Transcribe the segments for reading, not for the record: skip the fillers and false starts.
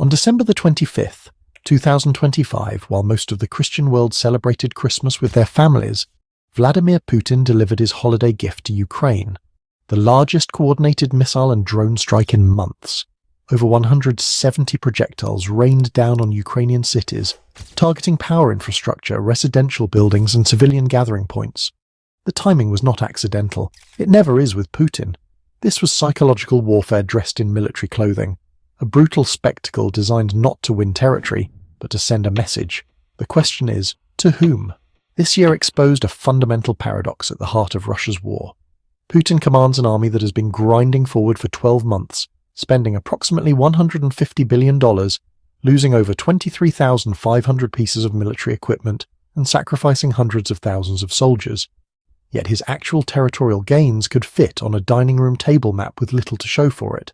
On December the 25th, 2025, while most of the Christian world celebrated Christmas with their families, Vladimir Putin delivered his holiday gift to Ukraine, the largest coordinated missile and drone strike in months. Over 170 projectiles rained down on Ukrainian cities, targeting power infrastructure, residential buildings and civilian gathering points. The timing was not accidental. It never is with Putin. This was psychological warfare dressed in military clothing, a brutal spectacle designed not to win territory, but to send a message. The question is, to whom? This year exposed a fundamental paradox at the heart of Russia's war. Putin commands an army that has been grinding forward for 12 months, spending approximately $150 billion, losing over 23,500 pieces of military equipment, and sacrificing hundreds of thousands of soldiers. Yet his actual territorial gains could fit on a dining room table map with little to show for it.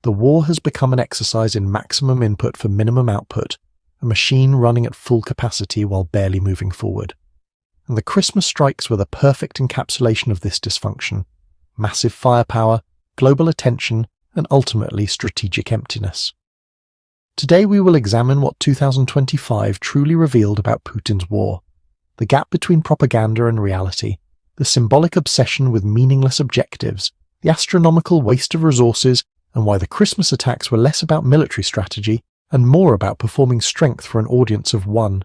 The war has become an exercise in maximum input for minimum output, a machine running at full capacity while barely moving forward. And the Christmas strikes were the perfect encapsulation of this dysfunction: massive firepower, global attention, and ultimately strategic emptiness. Today we will examine what 2025 truly revealed about Putin's war, the gap between propaganda and reality, the symbolic obsession with meaningless objectives, the astronomical waste of resources, and why the Christmas attacks were less about military strategy and more about performing strength for an audience of one,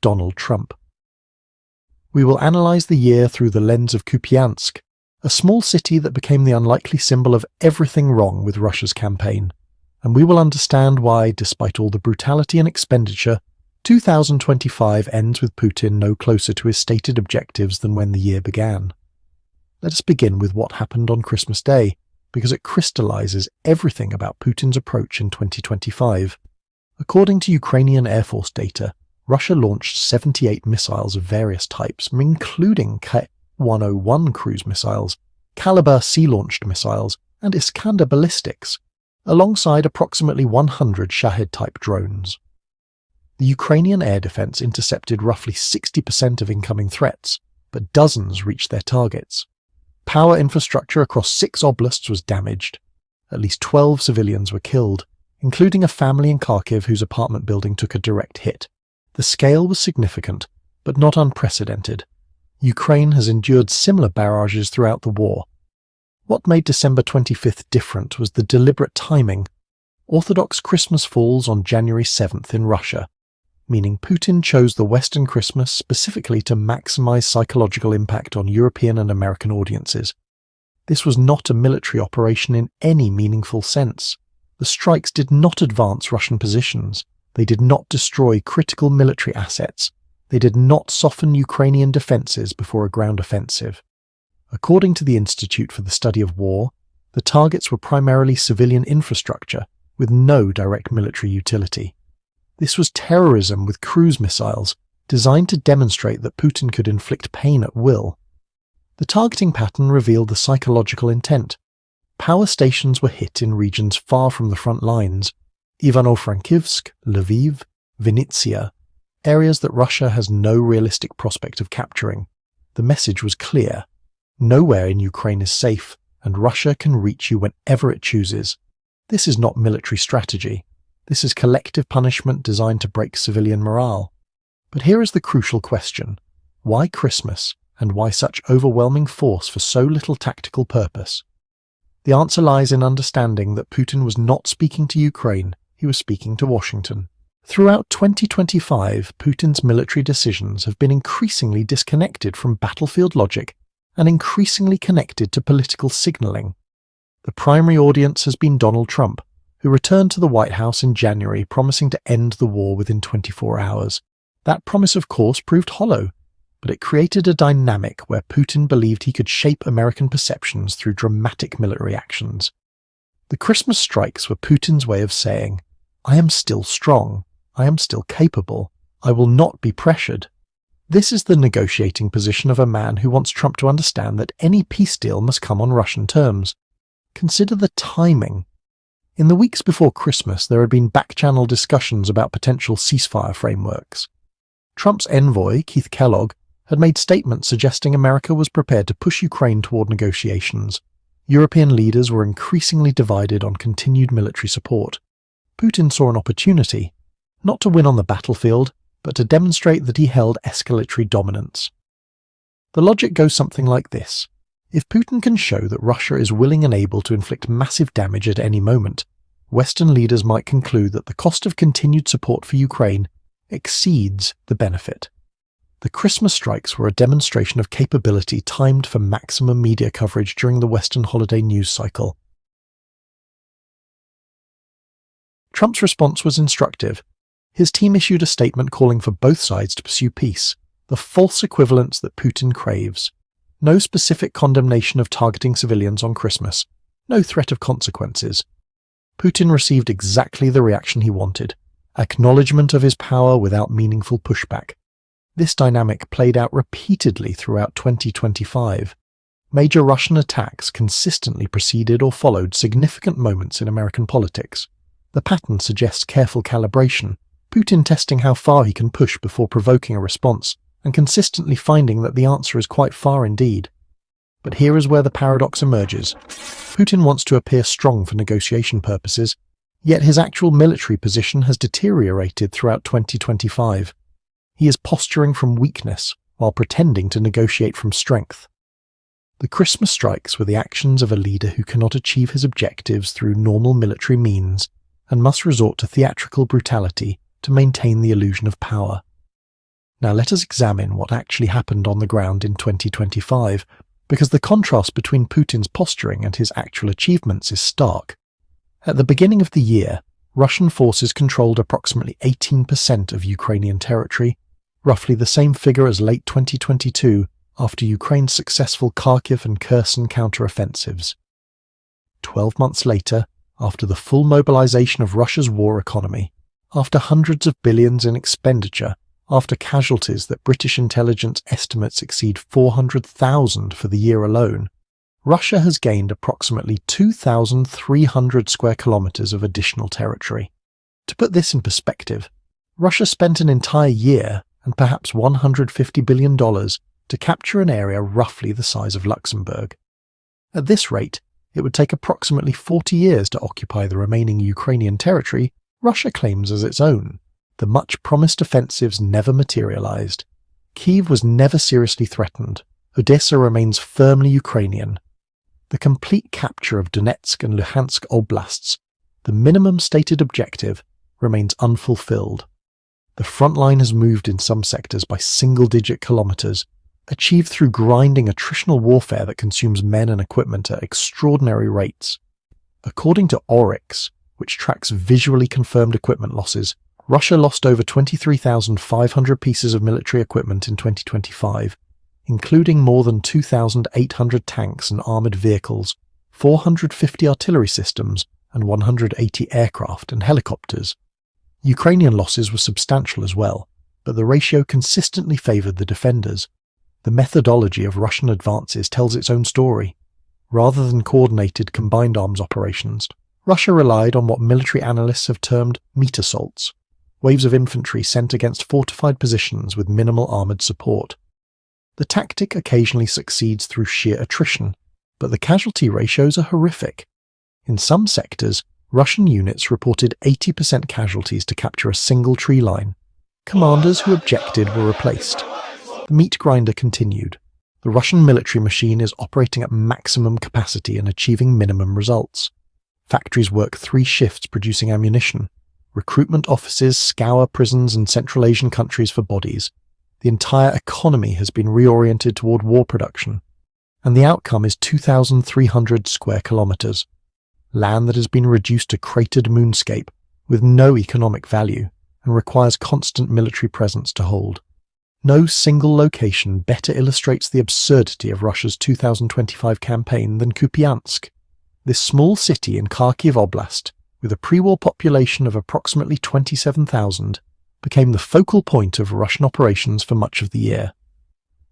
Donald Trump. We will analyze the year through the lens of Kupiansk, a small city that became the unlikely symbol of everything wrong with Russia's campaign, and we will understand why, despite all the brutality and expenditure, 2025 ends with Putin no closer to his stated objectives than when the year began. Let us begin with what happened on Christmas Day, because it crystallizes everything about Putin's approach in 2025. According to Ukrainian Air Force data, Russia launched 78 missiles of various types, including K-101 cruise missiles, Kalibr sea-launched missiles, and Iskander ballistics, alongside approximately 100 Shahed-type drones. The Ukrainian air defense intercepted roughly 60% of incoming threats, but dozens reached their targets. Power infrastructure across 6 oblasts was damaged. At least 12 civilians were killed, including a family in Kharkiv whose apartment building took a direct hit. The scale was significant, but not unprecedented. Ukraine has endured similar barrages throughout the war. What made December 25th different was the deliberate timing. Orthodox Christmas falls on January 7th in Russia, meaning Putin chose the Western Christmas specifically to maximize psychological impact on European and American audiences. This was not a military operation in any meaningful sense. The strikes did not advance Russian positions. They did not destroy critical military assets. They did not soften Ukrainian defenses before a ground offensive. According to the Institute for the Study of War, the targets were primarily civilian infrastructure with no direct military utility. This was terrorism with cruise missiles, designed to demonstrate that Putin could inflict pain at will. The targeting pattern revealed the psychological intent. Power stations were hit in regions far from the front lines: Ivano-Frankivsk, Lviv, Vinnytsia, areas that Russia has no realistic prospect of capturing. The message was clear: nowhere in Ukraine is safe, and Russia can reach you whenever it chooses. This is not military strategy. This is collective punishment designed to break civilian morale. But here is the crucial question: why Christmas, and why such overwhelming force for so little tactical purpose? The answer lies in understanding that Putin was not speaking to Ukraine, he was speaking to Washington. Throughout 2025, Putin's military decisions have been increasingly disconnected from battlefield logic and increasingly connected to political signaling. The primary audience has been Donald Trump, who returned to the White House in January promising to end the war within 24 hours. That promise, of course, proved hollow, but it created a dynamic where Putin believed he could shape American perceptions through dramatic military actions. The Christmas strikes were Putin's way of saying, "I am still strong, I am still capable, I will not be pressured." This is the negotiating position of a man who wants Trump to understand that any peace deal must come on Russian terms. Consider the timing. In the weeks before Christmas, there had been back-channel discussions about potential ceasefire frameworks. Trump's envoy, Keith Kellogg, had made statements suggesting America was prepared to push Ukraine toward negotiations. European leaders were increasingly divided on continued military support. Putin saw an opportunity, not to win on the battlefield, but to demonstrate that he held escalatory dominance. The logic goes something like this. If Putin can show that Russia is willing and able to inflict massive damage at any moment, Western leaders might conclude that the cost of continued support for Ukraine exceeds the benefit. The Christmas strikes were a demonstration of capability timed for maximum media coverage during the Western holiday news cycle. Trump's response was instructive. His team issued a statement calling for both sides to pursue peace, the false equivalence that Putin craves. No specific condemnation of targeting civilians on Christmas, no threat of consequences. Putin received exactly the reaction he wanted, acknowledgement of his power without meaningful pushback. This dynamic played out repeatedly throughout 2025. Major Russian attacks consistently preceded or followed significant moments in American politics. The pattern suggests careful calibration, Putin testing how far he can push before provoking a response, and consistently finding that the answer is quite far indeed. But here is where the paradox emerges. Putin wants to appear strong for negotiation purposes, yet his actual military position has deteriorated throughout 2025. He is posturing from weakness while pretending to negotiate from strength. The Christmas strikes were the actions of a leader who cannot achieve his objectives through normal military means and must resort to theatrical brutality to maintain the illusion of power. Now let us examine what actually happened on the ground in 2025, because the contrast between Putin's posturing and his actual achievements is stark. At the beginning of the year, Russian forces controlled approximately 18% of Ukrainian territory, roughly the same figure as late 2022 after Ukraine's successful Kharkiv and Kherson counter-offensives. 12 months later, after the full mobilization of Russia's war economy, after hundreds of billions in expenditure, after casualties that British intelligence estimates exceed 400,000 for the year alone, Russia has gained approximately 2,300 square kilometers of additional territory. To put this in perspective, Russia spent an entire year and perhaps $150 billion to capture an area roughly the size of Luxembourg. At this rate, it would take approximately 40 years to occupy the remaining Ukrainian territory Russia claims as its own. The much-promised offensives never materialized. Kyiv was never seriously threatened. Odessa remains firmly Ukrainian. The complete capture of Donetsk and Luhansk oblasts, the minimum stated objective, remains unfulfilled. The front line has moved in some sectors by single-digit kilometers, achieved through grinding attritional warfare that consumes men and equipment at extraordinary rates. According to Oryx, which tracks visually confirmed equipment losses, Russia lost over 23,500 pieces of military equipment in 2025, including more than 2,800 tanks and armoured vehicles, 450 artillery systems, and 180 aircraft and helicopters. Ukrainian losses were substantial as well, but the ratio consistently favoured the defenders. The methodology of Russian advances tells its own story. Rather than coordinated combined arms operations, Russia relied on what military analysts have termed meat assaults, waves of infantry sent against fortified positions with minimal armoured support. The tactic occasionally succeeds through sheer attrition, but the casualty ratios are horrific. In some sectors, Russian units reported 80% casualties to capture a single tree line. Commanders who objected were replaced. The meat grinder continued. The Russian military machine is operating at maximum capacity and achieving minimum results. Factories work 3 shifts producing ammunition. Recruitment offices scour prisons in Central Asian countries for bodies. The entire economy has been reoriented toward war production. And the outcome is 2,300 square kilometers. Land that has been reduced to cratered moonscape with no economic value and requires constant military presence to hold. No single location better illustrates the absurdity of Russia's 2025 campaign than Kupiansk. This small city in Kharkiv Oblast, with a pre-war population of approximately 27,000, became the focal point of Russian operations for much of the year.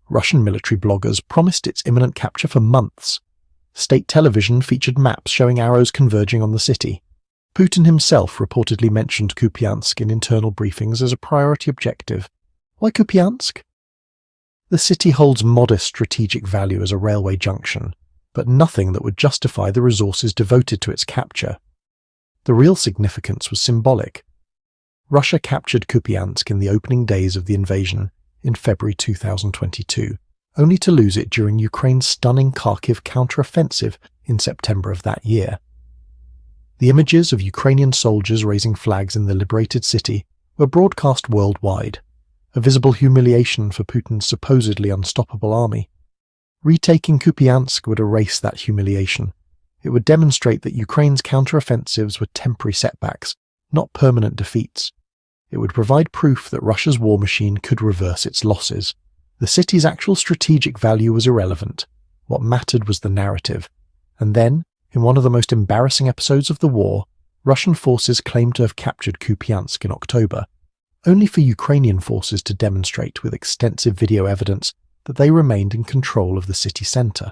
Russian military bloggers promised its imminent capture for months. State television featured maps showing arrows converging on the city. Putin himself reportedly mentioned Kupiansk in internal briefings as a priority objective. Why Kupiansk? The city holds modest strategic value as a railway junction, but nothing that would justify the resources devoted to its capture. The real significance was symbolic. Russia captured Kupiansk in the opening days of the invasion in February 2022, only to lose it during Ukraine's stunning Kharkiv counteroffensive in September of that year. The images of Ukrainian soldiers raising flags in the liberated city were broadcast worldwide, a visible humiliation for Putin's supposedly unstoppable army. Retaking Kupiansk would erase that humiliation. It would demonstrate that Ukraine's counteroffensives were temporary setbacks, not permanent defeats. It would provide proof that Russia's war machine could reverse its losses. The city's actual strategic value was irrelevant. What mattered was the narrative. And then, in one of the most embarrassing episodes of the war, Russian forces claimed to have captured Kupiansk in October, only for Ukrainian forces to demonstrate with extensive video evidence that they remained in control of the city centre.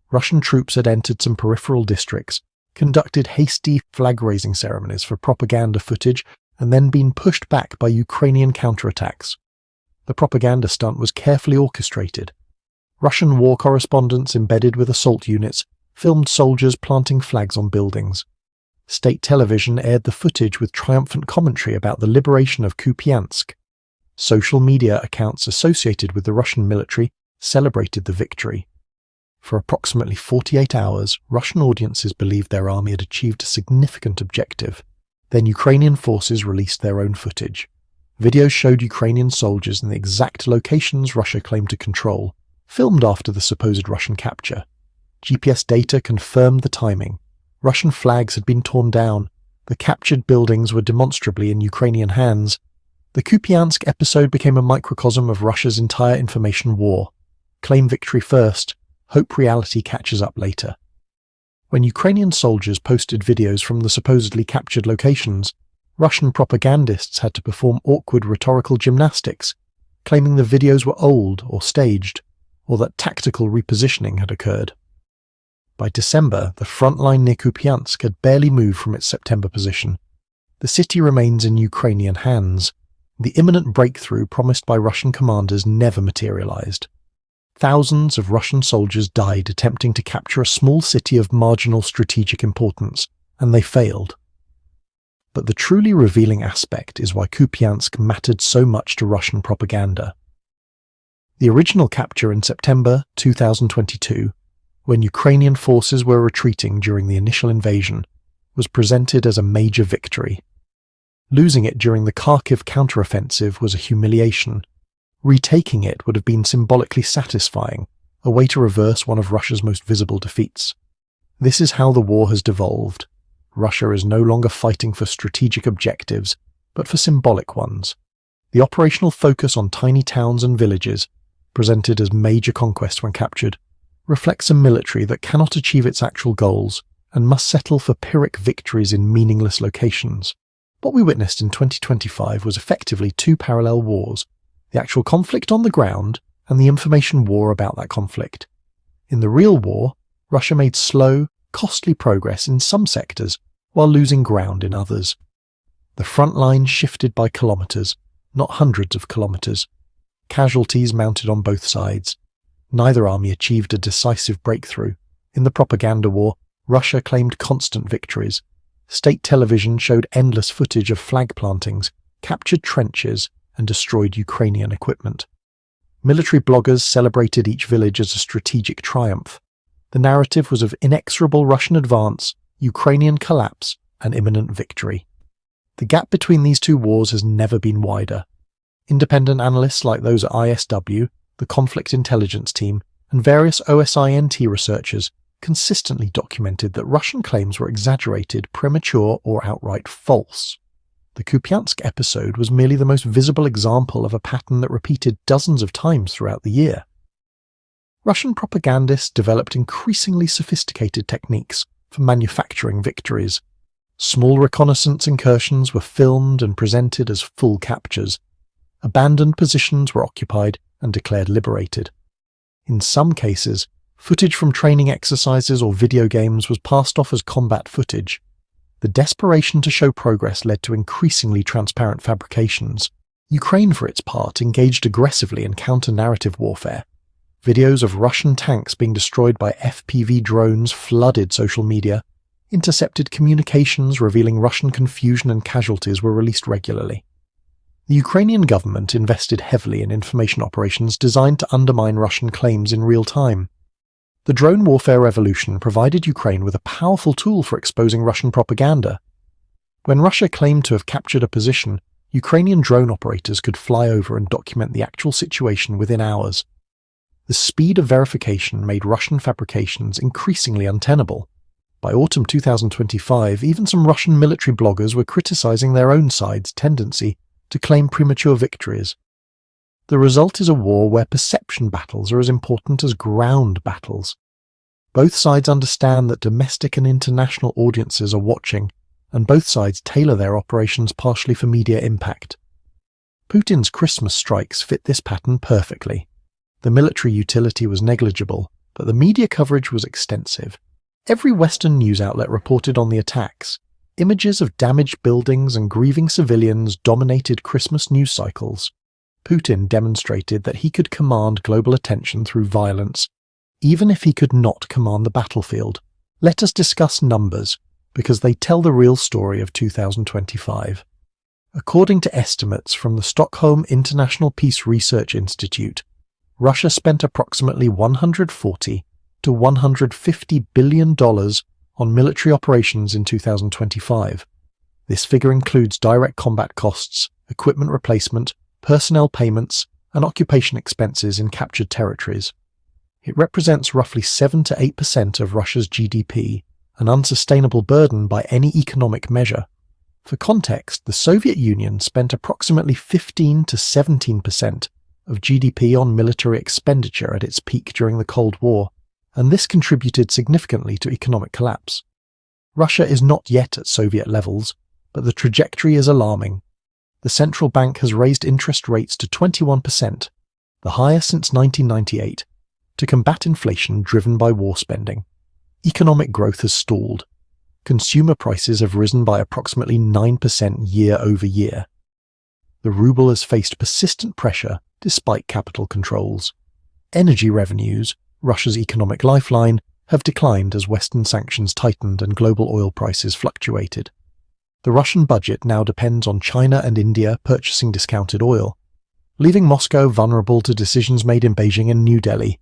Russian troops had entered some peripheral districts, conducted hasty flag-raising ceremonies for propaganda footage, and then been pushed back by Ukrainian counterattacks. The propaganda stunt was carefully orchestrated. Russian war correspondents embedded with assault units filmed soldiers planting flags on buildings. State television aired the footage with triumphant commentary about the liberation of Kupiansk. Social media accounts associated with the Russian military celebrated the victory. For approximately 48 hours, Russian audiences believed their army had achieved a significant objective. Then Ukrainian forces released their own footage. Videos showed Ukrainian soldiers in the exact locations Russia claimed to control, filmed after the supposed Russian capture. GPS data confirmed the timing. Russian flags had been torn down. The captured buildings were demonstrably in Ukrainian hands. The Kupiansk episode became a microcosm of Russia's entire information war. Claim victory first, hope reality catches up later. When Ukrainian soldiers posted videos from the supposedly captured locations, Russian propagandists had to perform awkward rhetorical gymnastics, claiming the videos were old or staged, or that tactical repositioning had occurred. By December, the front line near Kupiansk had barely moved from its September position. The city remains in Ukrainian hands. The imminent breakthrough promised by Russian commanders never materialized. Thousands of Russian soldiers died attempting to capture a small city of marginal strategic importance, and they failed. But the truly revealing aspect is why Kupiansk mattered so much to Russian propaganda. The original capture in September 2022, when Ukrainian forces were retreating during the initial invasion, was presented as a major victory. Losing it during the Kharkiv counteroffensive was a humiliation. Retaking it would have been symbolically satisfying, a way to reverse one of Russia's most visible defeats. This is how the war has devolved. Russia is no longer fighting for strategic objectives, but for symbolic ones. The operational focus on tiny towns and villages, presented as major conquests when captured, reflects a military that cannot achieve its actual goals and must settle for Pyrrhic victories in meaningless locations. What we witnessed in 2025 was effectively two parallel wars, the actual conflict on the ground and the information war about that conflict. In the real war, Russia made slow, costly progress in some sectors while losing ground in others. The front line shifted by kilometers, not hundreds of kilometers. Casualties mounted on both sides. Neither army achieved a decisive breakthrough. In the propaganda war, Russia claimed constant victories. State television showed endless footage of flag plantings, captured trenches, and destroyed Ukrainian equipment. Military bloggers celebrated each village as a strategic triumph. The narrative was of inexorable Russian advance, Ukrainian collapse, and imminent victory. The gap between these two wars has never been wider. Independent analysts like those at ISW, the Conflict Intelligence Team, and various OSINT researchers consistently documented that Russian claims were exaggerated, premature, or outright false. The Kupiansk episode was merely the most visible example of a pattern that repeated dozens of times throughout the year. Russian propagandists developed increasingly sophisticated techniques for manufacturing victories. Small reconnaissance incursions were filmed and presented as full captures. Abandoned positions were occupied and declared liberated. In some cases, footage from training exercises or video games was passed off as combat footage. The desperation to show progress led to increasingly transparent fabrications. Ukraine, for its part, engaged aggressively in counter-narrative warfare. Videos of Russian tanks being destroyed by FPV drones flooded social media. Intercepted communications revealing Russian confusion and casualties were released regularly. The Ukrainian government invested heavily in information operations designed to undermine Russian claims in real time. The drone warfare revolution provided Ukraine with a powerful tool for exposing Russian propaganda. When Russia claimed to have captured a position, Ukrainian drone operators could fly over and document the actual situation within hours. The speed of verification made Russian fabrications increasingly untenable. By autumn 2025, even some Russian military bloggers were criticizing their own side's tendency to claim premature victories. The result is a war where perception battles are as important as ground battles. Both sides understand that domestic and international audiences are watching, and both sides tailor their operations partially for media impact. Putin's Christmas strikes fit this pattern perfectly. The military utility was negligible, but the media coverage was extensive. Every Western news outlet reported on the attacks. Images of damaged buildings and grieving civilians dominated Christmas news cycles. Putin demonstrated that he could command global attention through violence, even if he could not command the battlefield. Let us discuss numbers, because they tell the real story of 2025. According to estimates from the Stockholm International Peace Research Institute, Russia spent approximately $140 to $150 billion on military operations in 2025. This figure includes direct combat costs, equipment replacement, personnel payments, and occupation expenses in captured territories. It represents roughly 7 to 8% of Russia's GDP, an unsustainable burden by any economic measure. For context, the Soviet Union spent approximately 15 to 17% of GDP on military expenditure at its peak during the Cold War, and this contributed significantly to economic collapse. Russia is not yet at Soviet levels, but the trajectory is alarming. The central bank has raised interest rates to 21%, the highest since 1998, to combat inflation driven by war spending. Economic growth has stalled. Consumer prices have risen by approximately 9% year over year. The ruble has faced persistent pressure despite capital controls. Energy revenues, Russia's economic lifeline, have declined as Western sanctions tightened and global oil prices fluctuated. The Russian budget now depends on China and India purchasing discounted oil, leaving Moscow vulnerable to decisions made in Beijing and New Delhi.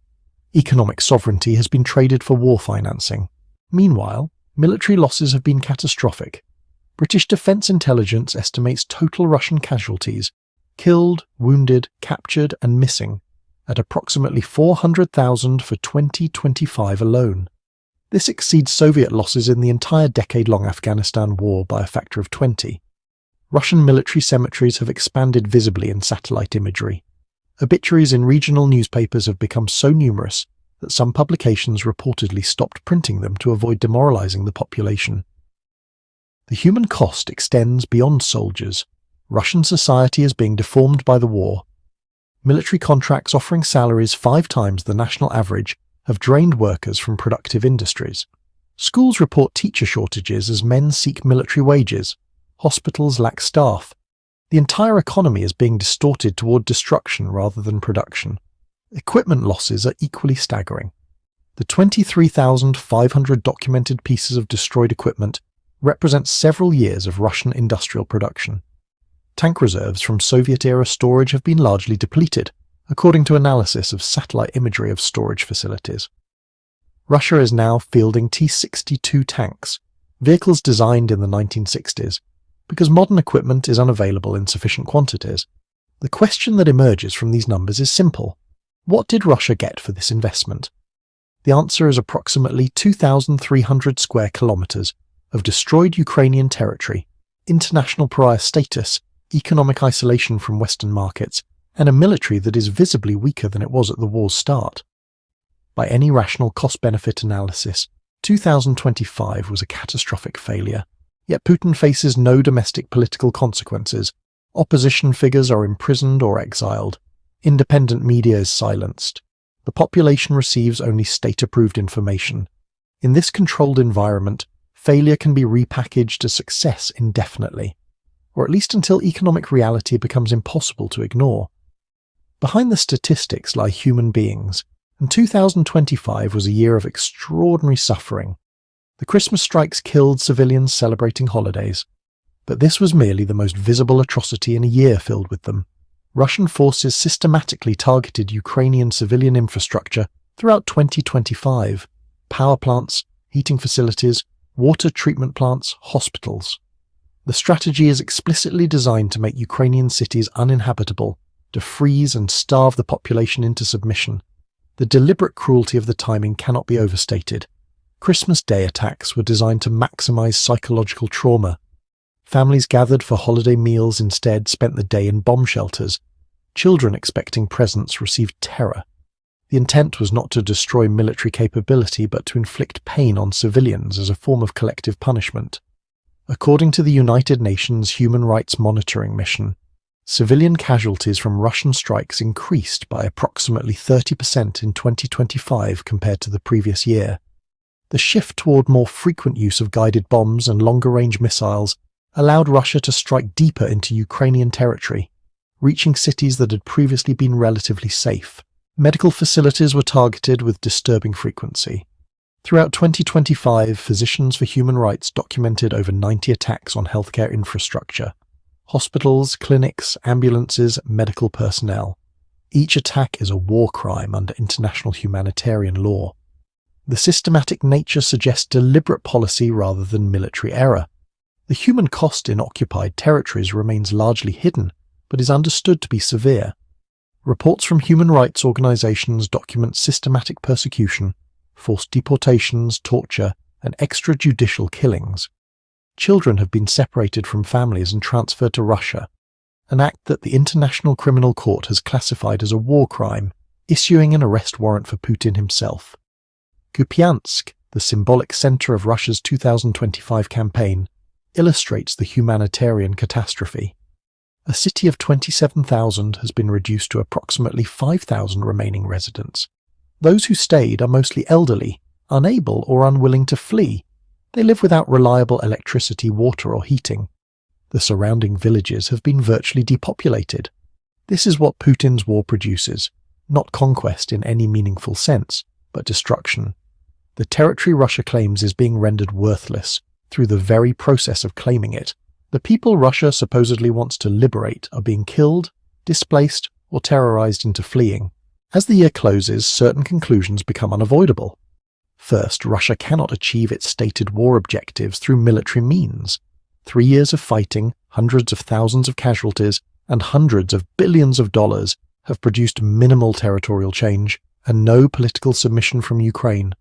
Economic sovereignty has been traded for war financing. Meanwhile, military losses have been catastrophic. British Defence Intelligence estimates total Russian casualties, killed, wounded, captured and missing, at approximately 400,000 for 2025 alone. This exceeds Soviet losses in the entire decade-long Afghanistan war by a factor of 20. Russian military cemeteries have expanded visibly in satellite imagery. Obituaries in regional newspapers have become so numerous that some publications reportedly stopped printing them to avoid demoralizing the population. The human cost extends beyond soldiers. Russian society is being deformed by the war. Military contracts offering salaries 5 times the national average have drained workers from productive industries. Schools report teacher shortages as men seek military wages. Hospitals lack staff. The entire economy is being distorted toward destruction rather than production. Equipment losses are equally staggering. The 23,500 documented pieces of destroyed equipment represent several years of Russian industrial production. Tank reserves from Soviet-era storage have been largely depleted, according to analysis of satellite imagery of storage facilities. Russia is now fielding T-62 tanks, vehicles designed in the 1960s, because modern equipment is unavailable in sufficient quantities. The question that emerges from these numbers is simple. What did Russia get for this investment? The answer is approximately 2,300 square kilometers of destroyed Ukrainian territory, international pariah status, economic isolation from Western markets, and a military that is visibly weaker than it was at the war's start. By any rational cost-benefit analysis, 2025 was a catastrophic failure. Yet Putin faces no domestic political consequences. Opposition figures are imprisoned or exiled. Independent media is silenced. The population receives only state-approved information. In this controlled environment, failure can be repackaged as success indefinitely, or at least until economic reality becomes impossible to ignore. Behind the statistics lie human beings, and 2025 was a year of extraordinary suffering. The Christmas strikes killed civilians celebrating holidays, but this was merely the most visible atrocity in a year filled with them. Russian forces systematically targeted Ukrainian civilian infrastructure throughout 2025: power plants, heating facilities, water treatment plants, hospitals. The strategy is explicitly designed to make Ukrainian cities uninhabitable, to freeze and starve the population into submission. The deliberate cruelty of the timing cannot be overstated. Christmas Day attacks were designed to maximize psychological trauma. Families gathered for holiday meals instead spent the day in bomb shelters. Children expecting presents received terror. The intent was not to destroy military capability but to inflict pain on civilians as a form of collective punishment. According to the United Nations Human Rights Monitoring Mission, civilian casualties from Russian strikes increased by approximately 30% in 2025 compared to the previous year. The shift toward more frequent use of guided bombs and longer-range missiles allowed Russia to strike deeper into Ukrainian territory, reaching cities that had previously been relatively safe. Medical facilities were targeted with disturbing frequency. Throughout 2025, Physicians for Human Rights documented over 90 attacks on healthcare infrastructure: hospitals, clinics, ambulances, medical personnel. Each attack is a war crime under international humanitarian law. The systematic nature suggests deliberate policy rather than military error. The human cost in occupied territories remains largely hidden, but is understood to be severe. Reports from human rights organizations document systematic persecution, forced deportations, torture, and extrajudicial killings. Children have been separated from families and transferred to Russia, an act that the International Criminal Court has classified as a war crime, issuing an arrest warrant for Putin himself. Kupiansk, the symbolic center of Russia's 2025 campaign, illustrates the humanitarian catastrophe. A city of 27,000 has been reduced to approximately 5,000 remaining residents. Those who stayed are mostly elderly, unable or unwilling to flee. They live without reliable electricity, water, or heating. The surrounding villages have been virtually depopulated. This is what Putin's war produces, not conquest in any meaningful sense, but destruction. The territory Russia claims is being rendered worthless through the very process of claiming it. The people Russia supposedly wants to liberate are being killed, displaced, or terrorized into fleeing. As the year closes, certain conclusions become unavoidable. First, Russia cannot achieve its stated war objectives through military means. 3 years of fighting, hundreds of thousands of casualties, and hundreds of billions of dollars have produced minimal territorial change and no political submission from Ukraine.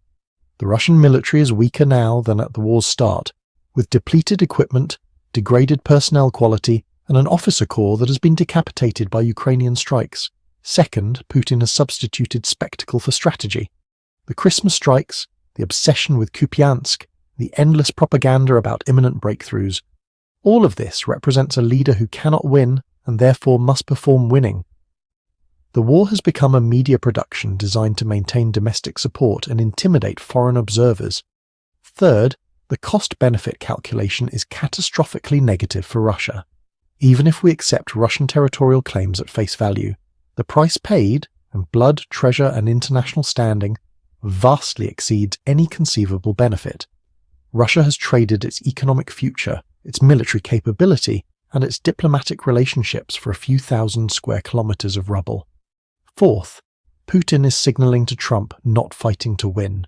The Russian military is weaker now than at the war's start, with depleted equipment, degraded personnel quality, and an officer corps that has been decapitated by Ukrainian strikes. Second, Putin has substituted spectacle for strategy. The Christmas strikes, the obsession with Kupiansk, the endless propaganda about imminent breakthroughs, all of this represents a leader who cannot win and therefore must perform winning. The war has become a media production designed to maintain domestic support and intimidate foreign observers. Third, the cost-benefit calculation is catastrophically negative for Russia. Even if we accept Russian territorial claims at face value, the price paid, and blood, treasure, and international standing, vastly exceeds any conceivable benefit. Russia has traded its economic future, its military capability, and its diplomatic relationships for a few thousand square kilometers of rubble. Fourth, Putin is signaling to Trump not fighting to win.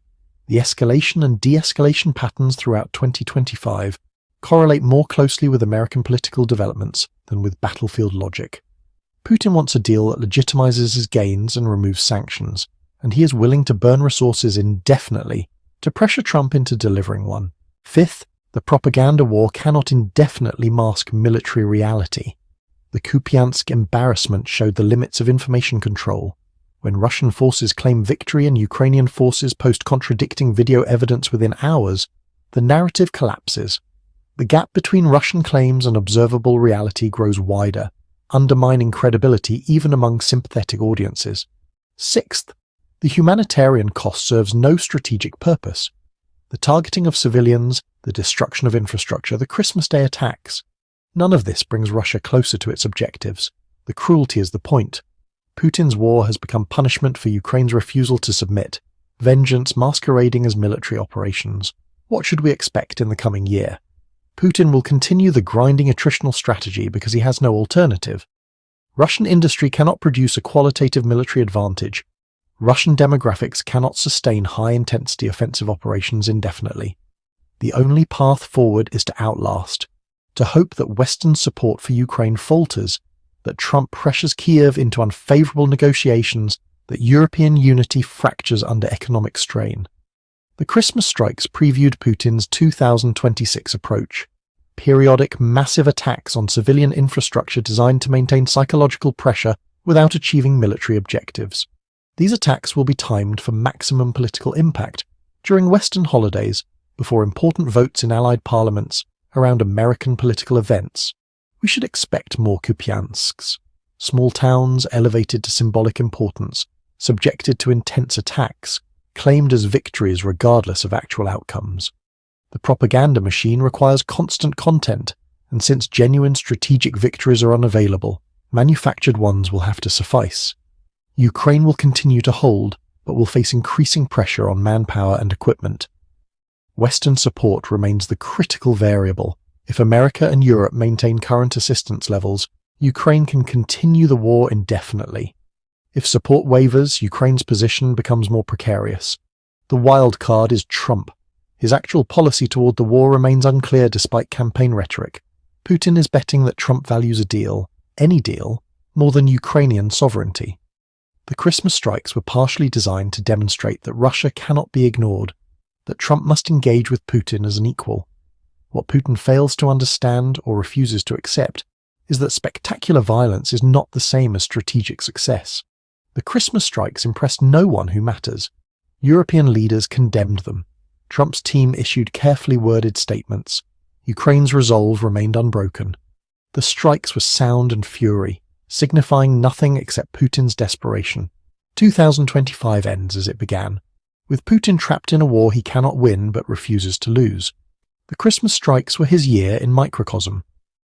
The escalation and de-escalation patterns throughout 2025 correlate more closely with American political developments than with battlefield logic. Putin wants a deal that legitimizes his gains and removes sanctions, and he is willing to burn resources indefinitely to pressure Trump into delivering one. Fifth, the propaganda war cannot indefinitely mask military reality. The Kupiansk embarrassment showed the limits of information control. When Russian forces claim victory and Ukrainian forces post contradicting video evidence within hours, the narrative collapses. The gap between Russian claims and observable reality grows wider, undermining credibility even among sympathetic audiences. Sixth, the humanitarian cost serves no strategic purpose. The targeting of civilians, the destruction of infrastructure, the Christmas Day attacks. None of this brings Russia closer to its objectives. The cruelty is the point. Putin's war has become punishment for Ukraine's refusal to submit, vengeance masquerading as military operations. What should we expect in the coming year? Putin will continue the grinding attritional strategy because he has no alternative. Russian industry cannot produce a qualitative military advantage. Russian demographics cannot sustain high-intensity offensive operations indefinitely. The only path forward is to outlast, to hope that Western support for Ukraine falters, that Trump pressures Kiev into unfavorable negotiations, that European unity fractures under economic strain. The Christmas strikes previewed Putin's 2026 approach. Periodic, massive attacks on civilian infrastructure designed to maintain psychological pressure without achieving military objectives. These attacks will be timed for maximum political impact during Western holidays, before important votes in Allied parliaments, around American political events. We should expect more Kupiansks, small towns elevated to symbolic importance, subjected to intense attacks, claimed as victories regardless of actual outcomes. The propaganda machine requires constant content, and since genuine strategic victories are unavailable, manufactured ones will have to suffice. Ukraine will continue to hold, but will face increasing pressure on manpower and equipment. Western support remains the critical variable. If America and Europe maintain current assistance levels, Ukraine can continue the war indefinitely. If support wavers, Ukraine's position becomes more precarious. The wild card is Trump. His actual policy toward the war remains unclear despite campaign rhetoric. Putin is betting that Trump values a deal, any deal, more than Ukrainian sovereignty. The Christmas strikes were partially designed to demonstrate that Russia cannot be ignored, that Trump must engage with Putin as an equal. What Putin fails to understand or refuses to accept is that spectacular violence is not the same as strategic success. The Christmas strikes impressed no one who matters. European leaders condemned them. Trump's team issued carefully worded statements. Ukraine's resolve remained unbroken. The strikes were sound and fury, signifying nothing except Putin's desperation. 2025 ends as it began, with Putin trapped in a war he cannot win but refuses to lose. The Christmas strikes were his year in microcosm.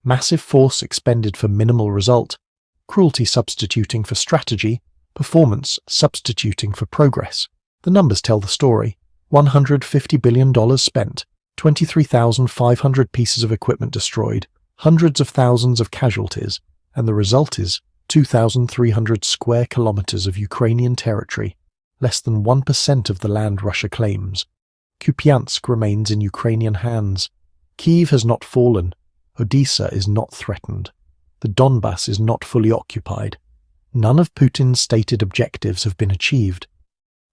Massive force expended for minimal result, cruelty substituting for strategy, performance substituting for progress. The numbers tell the story. $150 billion spent, 23,500 pieces of equipment destroyed, hundreds of thousands of casualties, and the result is 2,300 square kilometers of Ukrainian territory, less than 1% of the land Russia claims. Kupiansk remains in Ukrainian hands. Kyiv has not fallen. Odessa is not threatened. The Donbass is not fully occupied. None of Putin's stated objectives have been achieved.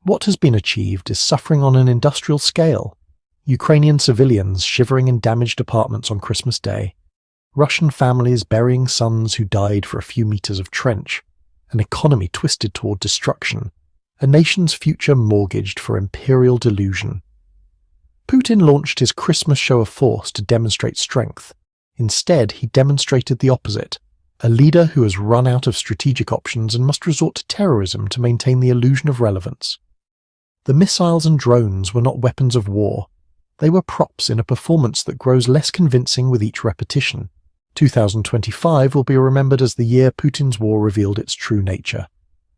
What has been achieved is suffering on an industrial scale. Ukrainian civilians shivering in damaged apartments on Christmas Day. Russian families burying sons who died for a few meters of trench. An economy twisted toward destruction. A nation's future mortgaged for imperial delusion. Putin launched his Christmas show of force to demonstrate strength. Instead, he demonstrated the opposite. A leader who has run out of strategic options and must resort to terrorism to maintain the illusion of relevance. The missiles and drones were not weapons of war. They were props in a performance that grows less convincing with each repetition. 2025 will be remembered as the year Putin's war revealed its true nature.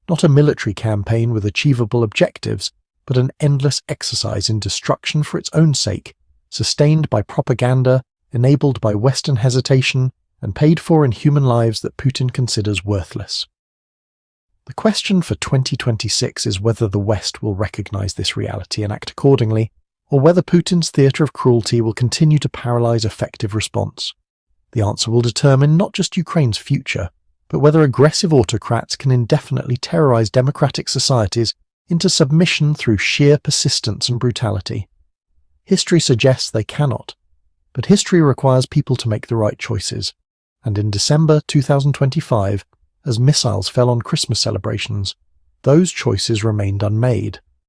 Not a military campaign with achievable objectives, but an endless exercise in destruction for its own sake, sustained by propaganda, enabled by Western hesitation, and paid for in human lives that Putin considers worthless. The question for 2026 is whether the West will recognize this reality and act accordingly, or whether Putin's theatre of cruelty will continue to paralyze effective response. The answer will determine not just Ukraine's future, but whether aggressive autocrats can indefinitely terrorize democratic societies into submission through sheer persistence and brutality. History suggests they cannot, but history requires people to make the right choices, and in December 2025, as missiles fell on Christmas celebrations, those choices remained unmade.